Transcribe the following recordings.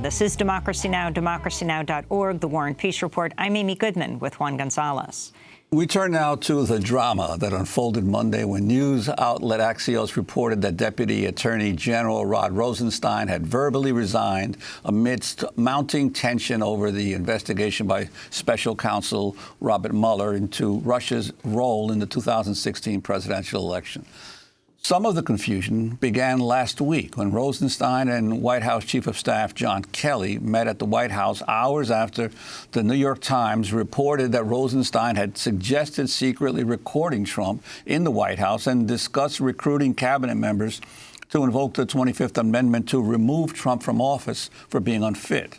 This is Democracy Now!, democracynow.org, The War and Peace Report. I'm Amy Goodman with Juan Gonzalez. We turn now to the drama that unfolded Monday when news outlet Axios reported that Deputy Attorney General Rod Rosenstein had verbally resigned amidst mounting tension over the investigation by Special Counsel Robert Mueller into Russia's role in the 2016 presidential election. Some of the confusion began last week when Rosenstein and White House Chief of Staff John Kelly met at the White House hours after the New York Times reported that Rosenstein had suggested secretly recording Trump in the White House and discussed recruiting cabinet members to invoke the 25th Amendment to remove Trump from office for being unfit.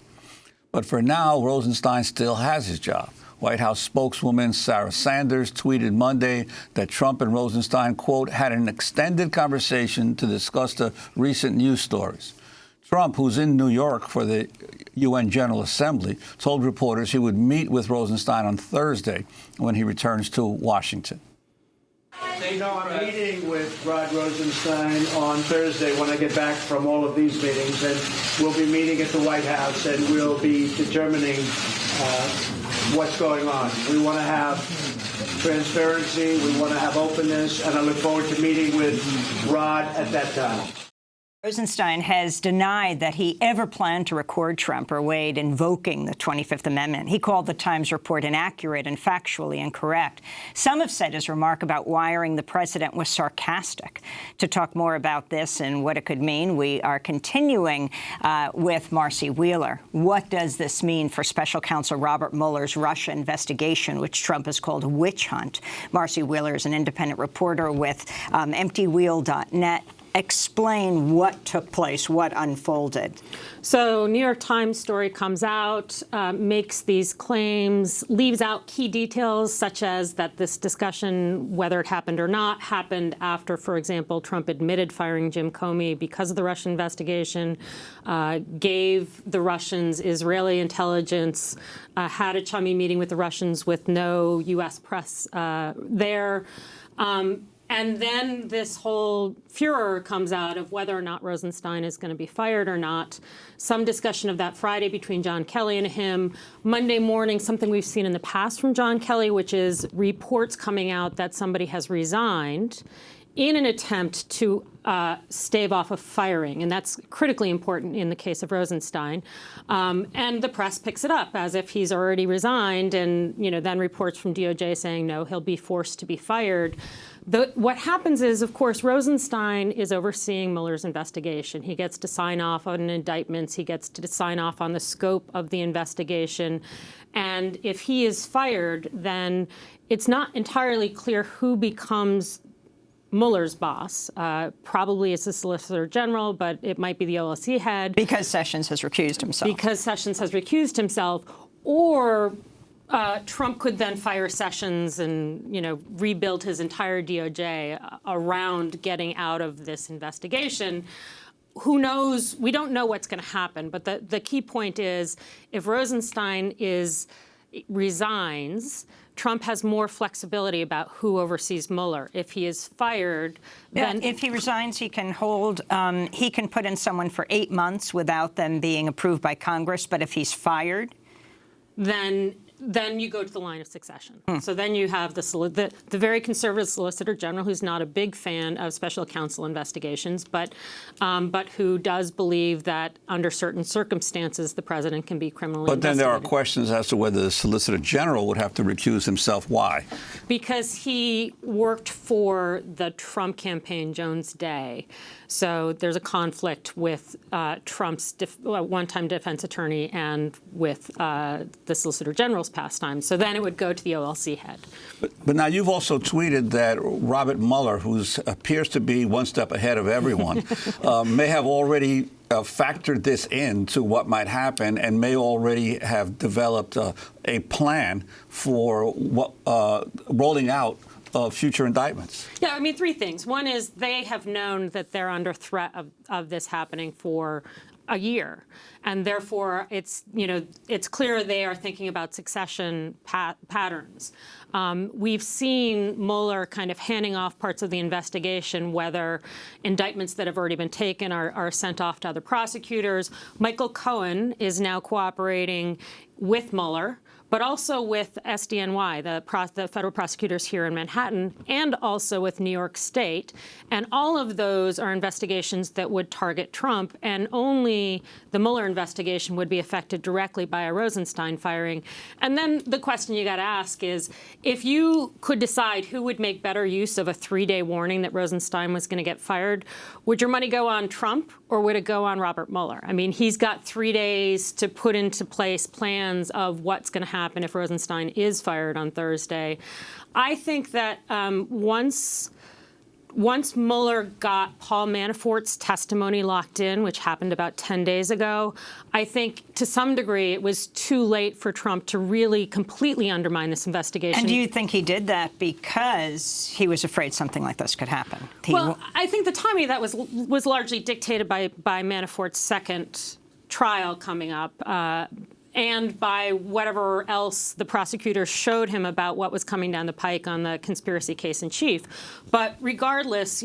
But for now, Rosenstein still has his job. White House spokeswoman Sarah Sanders tweeted Monday that Trump and Rosenstein, quote, had an extended conversation to discuss the recent news stories. Trump, who's in New York for the UN General Assembly, told reporters he would meet with Rosenstein on Thursday when he returns to Washington. You know, I'm meeting with Rod Rosenstein on Thursday when I get back from all of these meetings, and we'll be meeting at the White House, and we'll be determining what's going on. We want to have transparency, we want to have openness, and I look forward to meeting with Rod at that time. Rosenstein has denied that he ever planned to record Trump or Wade invoking the 25th Amendment. He called the Times report inaccurate and factually incorrect. Some have said his remark about wiring the president was sarcastic. To talk more about this and what it could mean, we are continuing with Marcy Wheeler. What does this mean for Special Counsel Robert Mueller's Russia investigation, which Trump has called a witch hunt? Marcy Wheeler is an independent reporter with EmptyWheel.net. Explain what took place, what unfolded. So New York Times story comes out, makes these claims, leaves out key details such as that this discussion, whether it happened or not, happened after, for example, Trump admitted firing Jim Comey because of the Russian investigation, gave the Russians Israeli intelligence, had a chummy meeting with the Russians with no U.S. press there. And then this whole furor comes out of whether or not Rosenstein is going to be fired or not. Some discussion of that Friday between John Kelly and him. Monday morning, something we've seen in the past from John Kelly, which is reports coming out that somebody has resigned in an attempt to stave off a firing. And that's critically important in the case of Rosenstein. And the press picks it up as if he's already resigned, and then reports from DOJ saying, no, he'll be forced to be fired. What happens is, of course, Rosenstein is overseeing Mueller's investigation. He gets to sign off on indictments. He gets to sign off on the scope of the investigation. And if he is fired, then it's not entirely clear who becomes Mueller's boss. Probably it's the Solicitor General, but it might be the OLC head. Because Sessions has recused himself. Because Sessions has recused himself. Or Trump could then fire Sessions and, rebuild his entire DOJ around getting out of this investigation. Who knows? We don't know what's going to happen. But the key point is, if Rosenstein resigns, Trump has more flexibility about who oversees Mueller. If he is fired, then if he resigns, he can hold. He can put in someone for 8 months without them being approved by Congress. But if he's fired, then you go to the line of succession. So then you have the very conservative Solicitor General, who's not a big fan of special counsel investigations, but who does believe that under certain circumstances the president can be criminally investigated. But then there are questions as to whether the Solicitor General would have to recuse himself. Why? Because he worked for the Trump campaign, Jones Day. So there's a conflict with Trump's one-time defense attorney and with the Solicitor General's pastime. So then it would go to the OLC head. But now you've also tweeted that Robert Mueller, who appears to be one step ahead of everyone, may have already factored this into what might happen and may already have developed a plan for rolling out future indictments. Yeah, I mean, three things. One is they have known that they're under threat of this happening for a year. And therefore, it's clear they are thinking about succession patterns. We've seen Mueller kind of handing off parts of the investigation, whether indictments that have already been taken are sent off to other prosecutors. Michael Cohen is now cooperating with Mueller, but also with SDNY, the federal prosecutors here in Manhattan, and also with New York State. And all of those are investigations that would target Trump, and only the Mueller investigation would be affected directly by a Rosenstein firing. And then the question you got to ask is, if you could decide who would make better use of a 3-day warning that Rosenstein was going to get fired, would your money go on Trump or would it go on Robert Mueller? I mean, he's got 3 days to put into place plans of what's going to happen if Rosenstein is fired on Thursday. I think that once Mueller got Paul Manafort's testimony locked in, which happened about 10 days ago, I think to some degree it was too late for Trump to really completely undermine this investigation. And do you think he did that because he was afraid something like this could happen? Well, I think the timing of that was largely dictated by Manafort's second trial coming up. And by whatever else the prosecutors showed him about what was coming down the pike on the conspiracy case in chief. But regardless,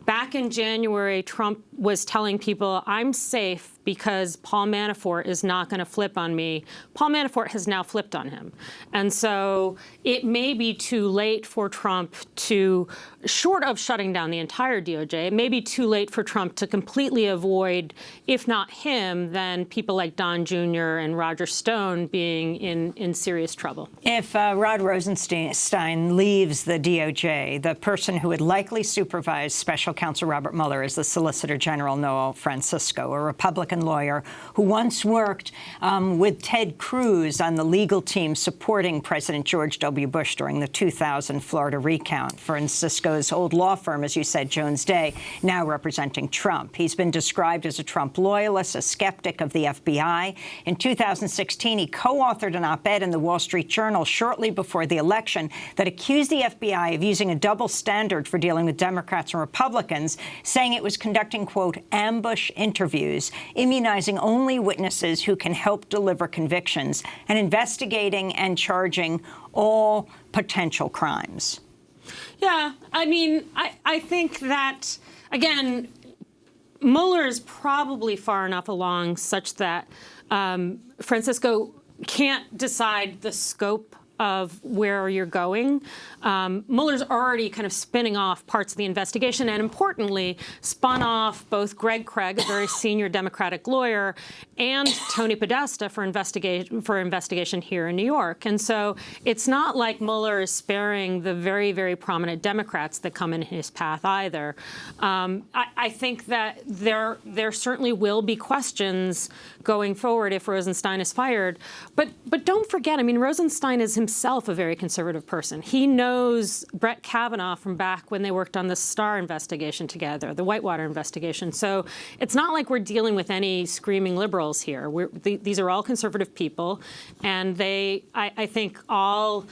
back in January, Trump was telling people, I'm safe because Paul Manafort is not going to flip on me. Paul Manafort has now flipped on him. And so it may be too late for Trump to, short of shutting down the entire DOJ, it may be too late for Trump to completely avoid, if not him, then people like Don Jr. and Roger Stone being in serious trouble. If Rod Rosenstein leaves the DOJ, the person who would likely supervise Special Counsel Robert Mueller is the Solicitor General Noel Francisco, a Republican lawyer who once worked with Ted Cruz on the legal team supporting President George W. Bush during the 2000 Florida recount. Francisco's old law firm, as you said, Jones Day, now representing Trump. He's been described as a Trump loyalist, a skeptic of the FBI. In 2016, he co-authored an op-ed in the Wall Street Journal shortly before the election that accused the FBI of using a double standard for dealing with Democrats and Republicans, saying it was conducting, quote, ambush interviews, immunizing only witnesses who can help deliver convictions, and investigating and charging all potential crimes. Yeah, I mean, I think that, again, Mueller is probably far enough along such that Francisco can't decide the scope of where you're going. Mueller's already kind of spinning off parts of the investigation, and importantly, spun off both Greg Craig, a very senior Democratic lawyer, and Tony Podesta for investigation here in New York. And so it's not like Mueller is sparing the very, very prominent Democrats that come in his path either. I think that there certainly will be questions going forward if Rosenstein is fired. But don't forget, I mean, Rosenstein is himself a very conservative person. He knows Brett Kavanaugh from back when they worked on the Starr investigation together, the Whitewater investigation. So it's not like we're dealing with any screaming liberals here. These are all conservative people, and I think, all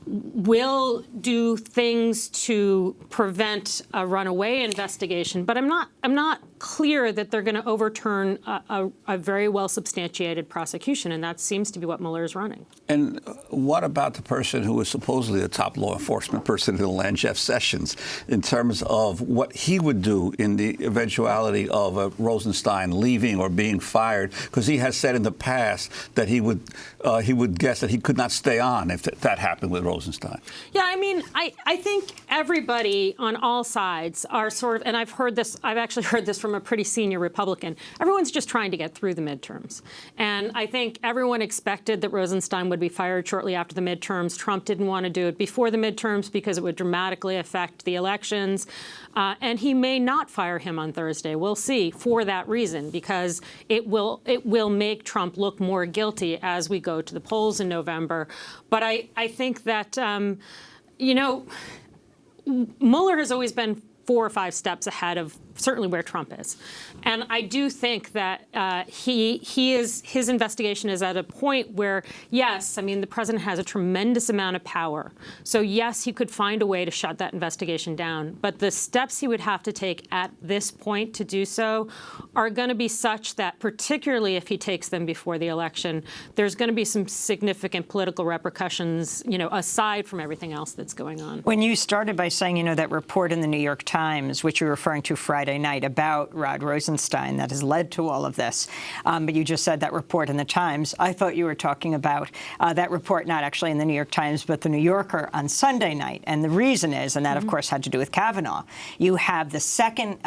will do things to prevent a runaway investigation. But I'm not clear that they're going to overturn a very well substantiated prosecution, and that seems to be what Mueller is running. And what about the person who was supposedly a top law enforcement person in the land, Jeff Sessions, in terms of what he would do in the eventuality of a Rosenstein leaving or being fired? Because he has said in the past that he would guess that he could not stay on if that happened with Rosenstein. Yeah, I mean, I think everybody on all sides are sort of, and I've actually heard this from a pretty senior Republican, everyone's just trying to get through the midterms. And I think everyone expected that Rosenstein would be fired shortly after the midterms. Trump didn't want to do it before the midterms because it would dramatically affect the elections. And he may not fire him on Thursday. We'll see, for that reason, because it will make Trump look more guilty as we go to the polls in November. But I think that, Mueller has always been 4 or 5 steps ahead of certainly where Trump is. And I do think that his investigation is at a point where, yes, I mean, the president has a tremendous amount of power. So yes, he could find a way to shut that investigation down. But the steps he would have to take at this point to do so are going to be such that, particularly if he takes them before the election, there's going to be some significant political repercussions, aside from everything else that's going on. When you started by saying, that report in the New York Times, which you're referring to Friday night, about Rod Rosenstein that has led to all of this, but you just said that report in the Times. I thought you were talking about that report, not actually in the New York Times, but the New Yorker on Sunday night. And the reason is, and that, of course, had to do with Kavanaugh, you have the second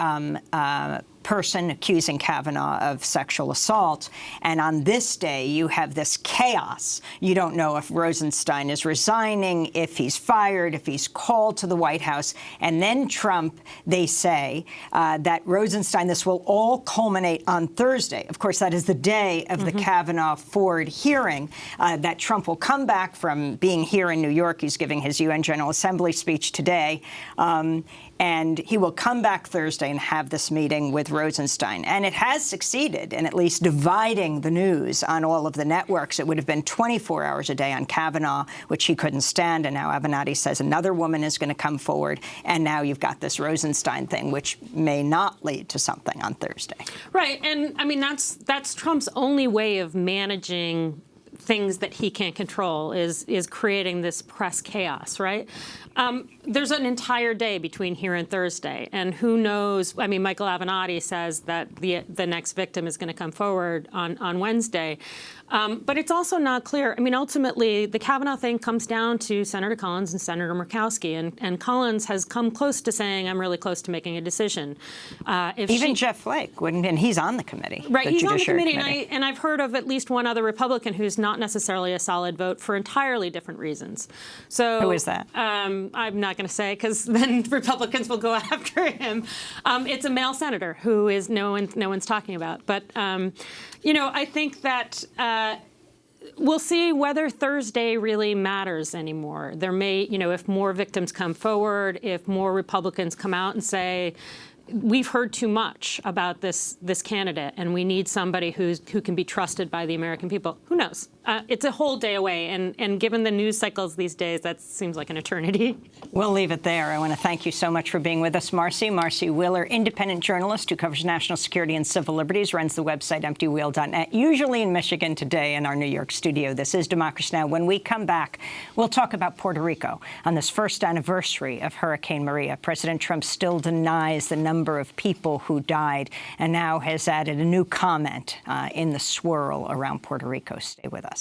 person accusing Kavanaugh of sexual assault. And on this day, you have this chaos. You don't know if Rosenstein is resigning, if he's fired, if he's called to the White House. And then Trump, they say that Rosenstein, this will all culminate on Thursday. Of course, that is the day of the Kavanaugh-Ford hearing, that Trump will come back from being here in New York. He's giving his UN General Assembly speech today. And he will come back Thursday and have this meeting with Rosenstein. And it has succeeded in at least dividing the news on all of the networks. It would have been 24 hours a day on Kavanaugh, which he couldn't stand. And now Avenatti says another woman is going to come forward. And now you've got this Rosenstein thing, which may not lead to something on Thursday. Right. And I mean, that's Trump's only way of managing things that he can't control is creating this press chaos, right? There's an entire day between here and Thursday, and who knows? I mean, Michael Avenatti says that the next victim is going to come forward on Wednesday. But it's also not clear. I mean, ultimately, the Kavanaugh thing comes down to Senator Collins and Senator Murkowski. And Collins has come close to saying, I'm really close to making a decision. Even Jeff Flake, and he's on the committee. Right, he's on the committee. And I've heard of at least one other Republican who's not necessarily a solid vote for entirely different reasons. So who is that? I'm not going to say, because then Republicans will go after him. It's a male senator who is no one's talking about. But I think that we'll see whether Thursday really matters anymore. There may, if more victims come forward, if more Republicans come out and say, we've heard too much about this candidate, and we need somebody who can be trusted by the American people. Who knows? It's a whole day away, and given the news cycles these days, that seems like an eternity. We'll leave it there. I want to thank you so much for being with us, Marcy. Marcy Mueller, independent journalist who covers national security and civil liberties, runs the website emptywheel.net, usually in Michigan, today in our New York studio. This is Democracy Now! When we come back, we'll talk about Puerto Rico. On this first anniversary of Hurricane Maria, President Trump still denies the number of people who died and now has added a new comment in the swirl around Puerto Rico. Stay with us.